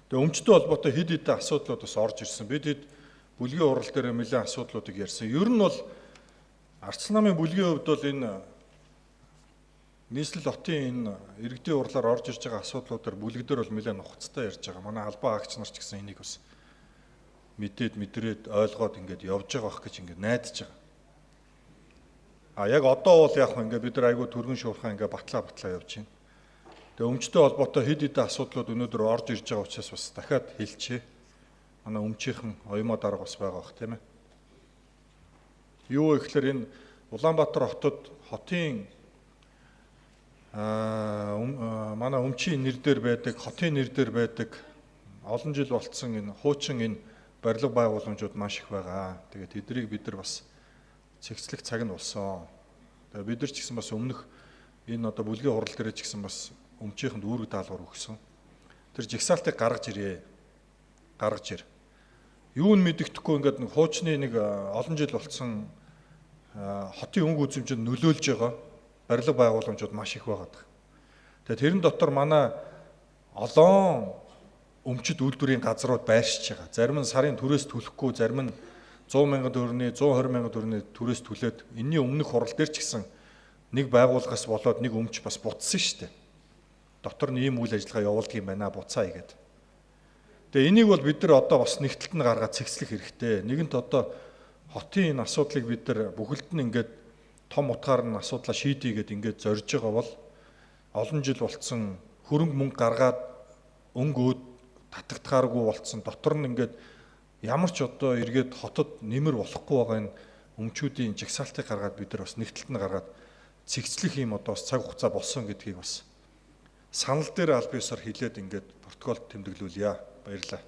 Тэгээ өмчтэй холбоотой хэд хэдэн асуудлууд бас орж ирсэн. Бид хэд бүлгийн хурал дээр нэлээд асуудлуудыг ярьсан. Ер нь бол Ардчилсан намын бүлгийн хувьд бол энэ нийслэл хотын энэ иргэдийн хурлаар орж ирж байгаа асуудлуудаар бүлэгдэр бол нэлээд нухацтай ярьж байгаа. Манай албан агч нар ч гэсэн энийг бас мэдрээд ойлгоод ингээд явж байгаа бох гэж ингээд найдаж байгаа. Яг одоо бол яг ингээд бид нар айгүй түргэн шуурхаа ингээд батлаа явж байна. Тэгээ өмчтэй холбоотой хэд хэдэн асуудлууд өнөөдөр орж ирж байгаа учраас бас дахиад хэлчихье. Манай өмчийнхэн оюумаа дарга бас байгаа бох тийм ээ. Юу ихлээр энэ Улаанбаатар хотын манай өмчийн нэр дээр байдаг, хотын нэр дээр байдаг олон жил болцсон энэ хуучин энэ барилга байгууламжууд маш их байгаа. Тэгээд эдрийг бид нар бас цэгцлэх цаг нь болсон. Тэгээд бид нар ч гэсэн бас өмнөх энэ одоо бүлгийн хурал дээр ч гэсэн бас өмчийнхэнд үүрэг даалгавар өгсөн. Тэр жигсаалтыг гаргаж ир. Юу нь мэддэхгүй ингээд нэг хуучны нэг олон жил болцсон хотын өнгө үзэмжинд нөлөөлж байгаа барилга байгууламжууд маш их байгаа. Тэгээд тэрэн дотор манай олон өмчит үйлдвэрийн газрууд байршиж байгаа. Зарим нь сарын түрээс төлөхгүй, зарим нь 100,000 төгрөний, 120,000 төгрөний түрээс төлөөд энэний өмнөх хурал дээр ч гэсэн нэг байгууллагаас болоод нэг өмч бас буцсан шүү дээ. Дотор нь ийм үйл ажиллагаа явуулдаг юм байна буцаа игээд. Тэгээ энийг бол бид нар одоо бас нэгтэлт нь гаргаад цэгцлэх хэрэгтэй. Нэгэнт одоо хотын энэ асуудлыг бид нар бүхэлд нь ингээд том утгаар нь асуудлаа шийдийгээд ингээд зорж байгаа бол олон жил болцсон хөрөнгө мөнгө гаргаад өнгөөд татагдахааргүй болцсон. Дотор нь ингээд ямар ч одоо эргээд хотод нэмэр болохгүй байгаа энэ өмчүүдийн жагсаалтыг гаргаад бид нар бас нэгтэлт нь гаргаад цэгцлэх юм одоо бас цаг хугацаа болсон гэдгийг бас санал дээр аль биесээр хэлээд ингээд протоколд тэмдэглүүлье. Баярлалаа.